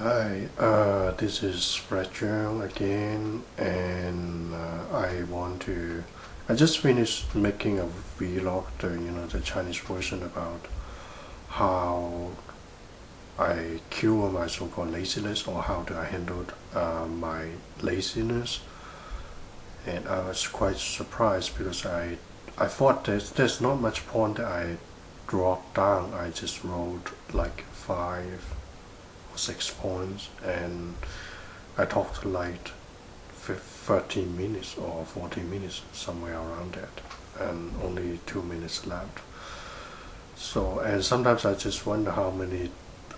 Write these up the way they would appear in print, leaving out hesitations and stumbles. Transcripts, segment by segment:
Hi, this is Fragile again, and I just finished making a vlog, the Chinese version about how I cure my so-called laziness, or how do I handle my laziness. And I was quite surprised because I thought there's not much point that I dropped down. I just wrote like 5 or 6 points, and I talked like 13 minutes or 14 minutes, somewhere around that, and only 2 minutes left. So, and sometimes I just wonder how many.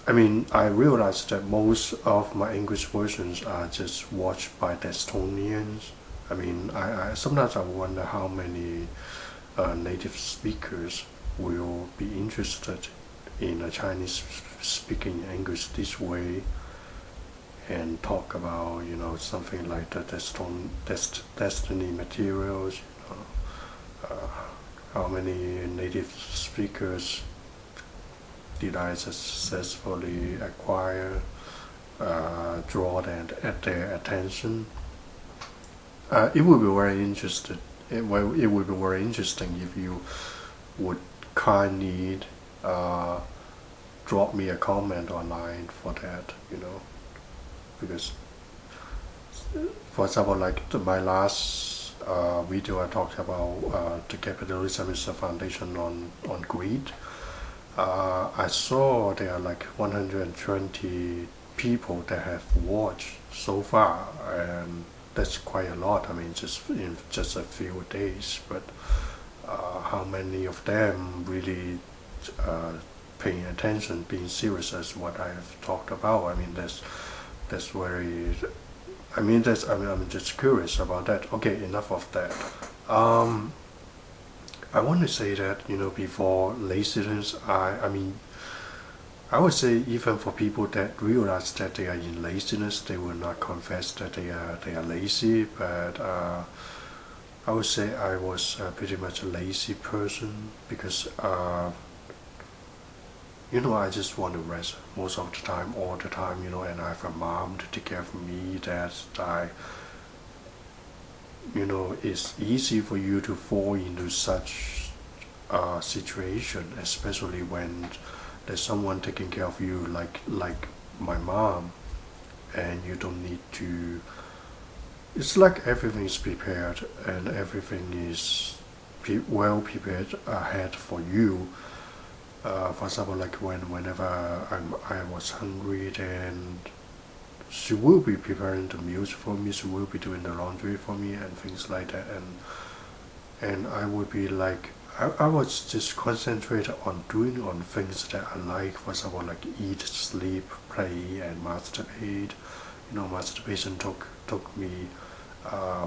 I mean, I realize that most of my English versions are just watched by Estonians. I mean, I sometimes I wonder how many native speakers will be interested in a Chinese speaking English this way, and talk about something like the destiny materials. How many native speakers did I successfully acquire, draw that at their attention? It would be very interested. It would be very interesting if you would kindly uh, drop me a comment online for that. Because for example, like my last video, I talked about the capitalism is a foundation on greed. I saw there are like 120 people that have watched so far, and that's quite a lot. I mean, just in just a few days. But how many of them really uh, paying attention, being serious as what I have talked about? I mean, that's very. I'm just curious about that. Okay, enough of that. Um, I want to say that before laziness, I would say even for people that realize that they are in laziness, they will not confess that they are lazy. But I would say I was pretty much a lazy person because I just want to rest most of the time, all the time. And I have a mom to take care of me. That it's easy for you to fall into such a situation, especially when there's someone taking care of you, like my mom, and you don't need to. It's like everything is prepared and everything is well prepared ahead for you. For example, like whenever I was hungry, then she will be preparing the meals for me. She will be doing the laundry for me and things like that. And I would be like, I was just concentrated on doing on things that I like. For example, like eat, sleep, play, and masturbate. Masturbation took me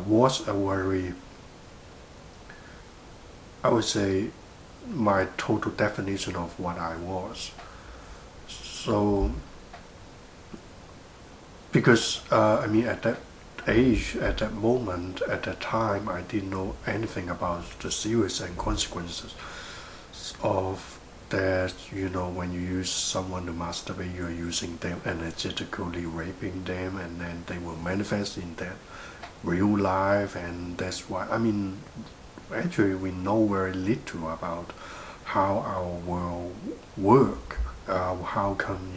was a very, I would say, my total definition of what I was. So because at that age, at that moment, at that time, I didn't know anything about the serious and consequences of that. When you use someone to masturbate, you're using them energetically, raping them, and then they will manifest in that real life. And that's why, actually we know very little about how our world work. How come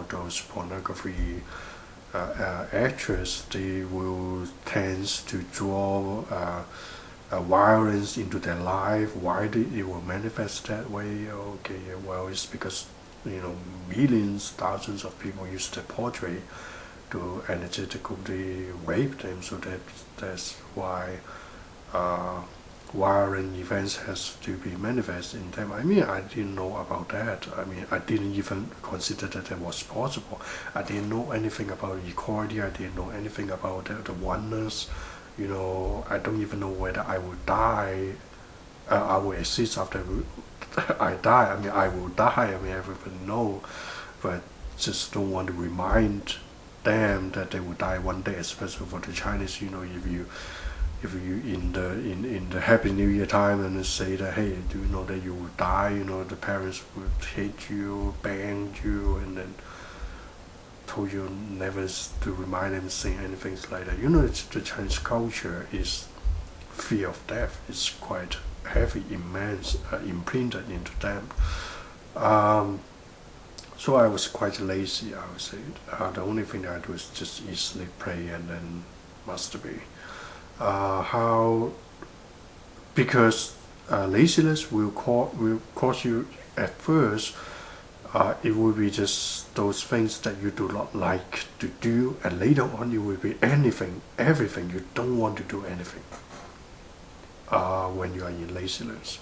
those pornography actors, they will tend to draw violence into their life? Why it will manifest that way? Okay, well, it's because millions, thousands of people use the portrait to energetically rape them. So that's why uh, violent events has to be manifest in them. I didn't know about that. I didn't even consider that it was possible. I didn't know anything about equality. I didn't know anything about the oneness. I don't even know whether I will die. I will exist after I die. I will die. Everybody know, but just don't want to remind them that they will die one day, especially for the Chinese. If you in the Happy New Year time and say that, hey, do you know that you will die? The parents would hate you, ban you, and then told you never to remind them saying anything like that. You know, the Chinese culture is fear of death is quite heavy, immense, imprinted into them. Um, so I was quite lazy, I would say. The only thing I do is just eat, sleep, pray, and then masturbate. How? Because laziness will cause you at first. It will be just those things that you do not like to do, and later on it will be everything you don't want to do anything. When you are in laziness,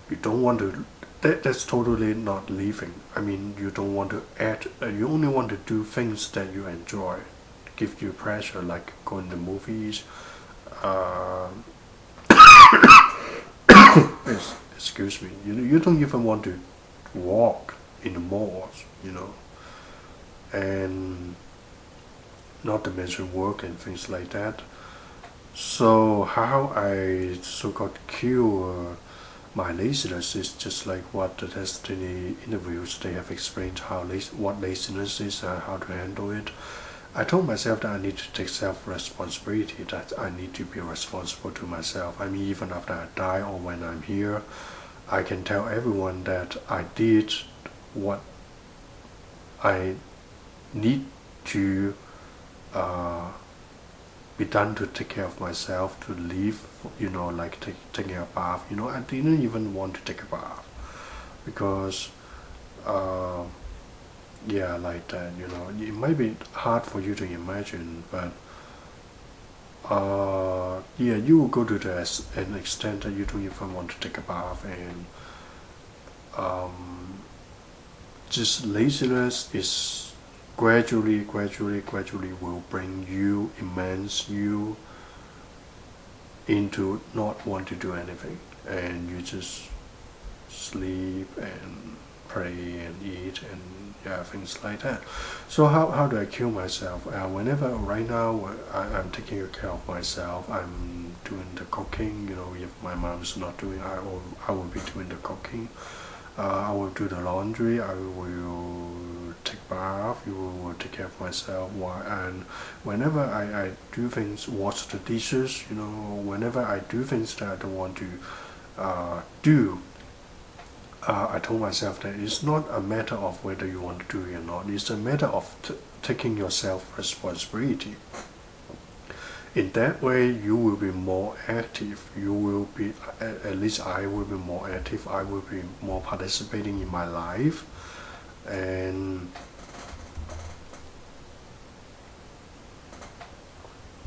you don't want to. That's totally not living. I mean, you don't want to add. You only want to do things that you enjoy, give you pleasure, like going to movies. Uh, excuse me. You don't even want to walk in the malls, and not to mention work and things like that. So how I so-called cure my laziness is just like what the Destiny interviews they have explained what laziness is and how to handle it. I told myself that I need to take self-responsibility, that I need to be responsible to myself. I mean, even after I die or when I'm here, I can tell everyone that I did what I need to be done to take care of myself, to live, like taking a bath. I didn't even want to take a bath because, yeah, like that, it might be hard for you to imagine, but yeah, you will go to an extent that you don't even want to take a bath, and just laziness is gradually will bring you, immense you into not want to do anything, and you just sleep and pray and eat and yeah, things like that. So how do I kill myself? Whenever right now I'm taking care of myself, I'm doing the cooking. If my mom's not doing, I will be doing the cooking. I will do the laundry. I will take bath. You will take care of myself. And whenever I do things, wash the dishes. Whenever I do things that I don't want to do, I told myself that it's not a matter of whether you want to do it or not. It's a matter of taking your self-responsibility. In that way, you will be more active. You will be, at least I will be more active. I will be more participating in my life. And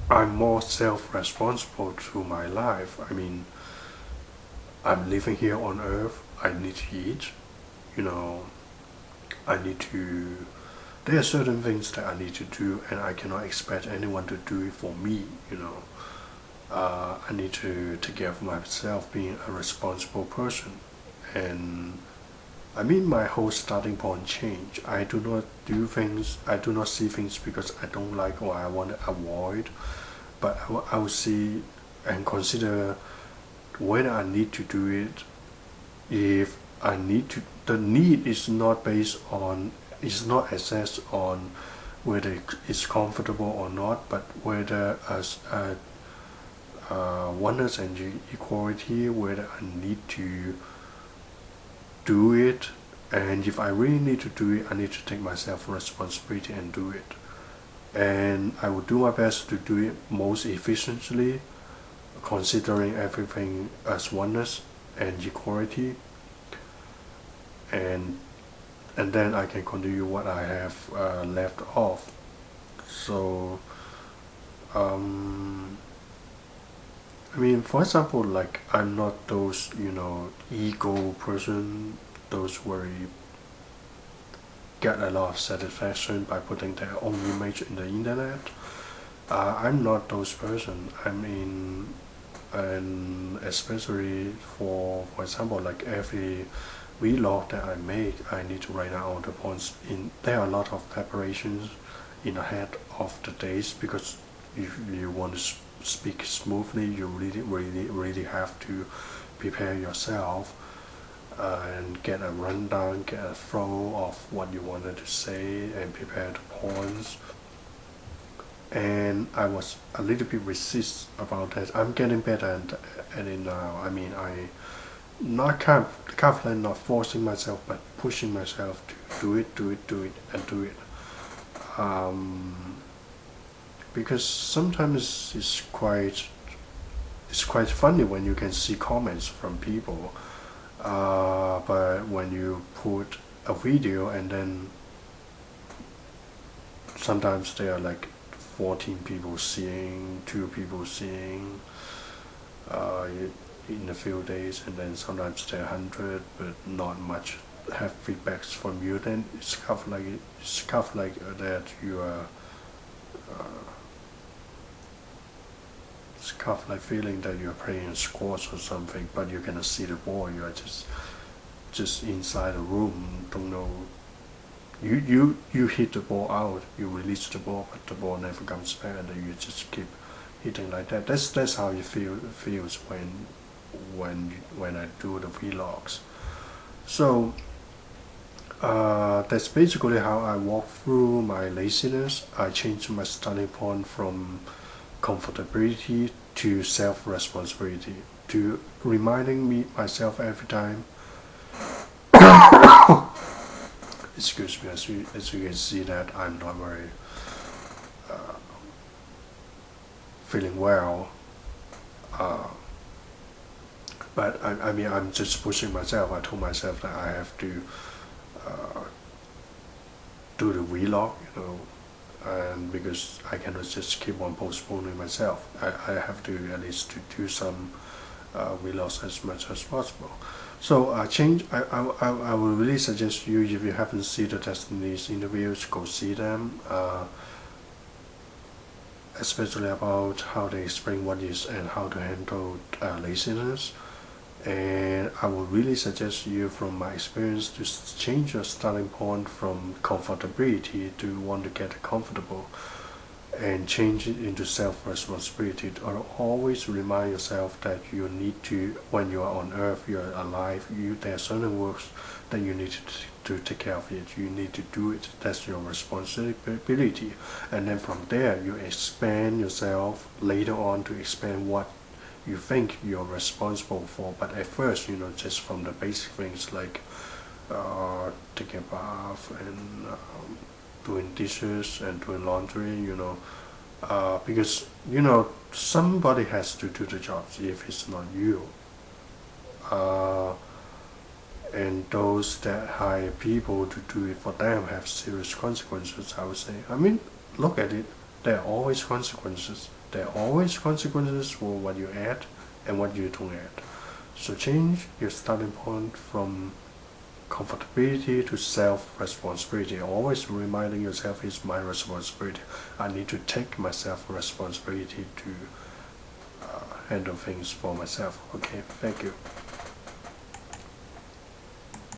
I'm more self-responsible to my life. I mean, I'm living here on earth. I need to eat. I need to. There are certain things that I need to do, and I cannot expect anyone to do it for me. I need to take care of myself, being a responsible person, and I mean my whole starting point changed. I do not do things. I do not see things because I don't like or I want to avoid, but I will see and consider whether I need to do it. If I need to, the need is not based on, is not assessed on whether it's comfortable or not, but whether as oneness and equality, whether I need to do it, and if I really need to do it, I need to take myself responsibility and do it. And I will do my best to do it most efficiently, considering everything as oneness and equality, and then I can continue what I have left off. So I mean, for example, like I'm not those ego person, those very get a lot of satisfaction by putting their own image in the internet. I'm not those person. I mean, and especially for example, like every vlog that I make, I need to write down all the points. There are a lot of preparations in ahead of the days, because if you want to speak smoothly, you really have to prepare yourself. and get a rundown, get a flow of what you wanted to say, and prepare the points. And I was a little bit resist about that. I'm getting better at it now. I mean, I not confident, not forcing myself, but pushing myself to do it, and do it. Um, because sometimes it's quite funny when you can see comments from people, but when you put a video and then sometimes there are like 14 people seeing, 2 people seeing uh, in a few days, and then sometimes there are 100, but not much have feedbacks from you. Then it's kind of like that you are. It's kind of like feeling that you're playing squash or something, but you cannot see the ball. You are just inside a room, don't know. You hit the ball out, you release the ball, but the ball never comes back, and then you just keep hitting like that. That's how you feels when I do the vlogs. So that's basically how I walk through my laziness. I changed my starting point from comfortability to self-responsibility, to reminding me myself every time. Excuse me, as you can see that I'm not very feeling well. Uh, but I mean, I'm just pushing myself. I told myself that I have to uh, do the vlog, and because I cannot just keep on postponing myself, I have to at least to do some vlogs as much as possible. So I would really suggest you, if you haven't seen the Destiny's interviews, go see them, especially about how they explain what is and how to handle laziness. And I would really suggest you, from my experience, to change your starting point from comfortability to want to get comfortable, and change it into self-responsibility. To always remind yourself that you need to, when you are on earth, you are alive, there are certain works that you need to take care of it. You need to do it. That's your responsibility. And then from there, you expand yourself later on to expand what you think you're responsible for. But at first, just from the basic things like taking a bath and doing dishes and doing laundry, because somebody has to do the jobs if it's not you. Uh, and those that hire people to do it for them have serious consequences, I would say. I mean, look at it. There are always consequences. There are always consequences for what you add and what you don't add. So change your starting point from comfortability to self-responsibility. Always reminding yourself, it's my responsibility. I need to take myself responsibility to handle things for myself. Okay, thank you.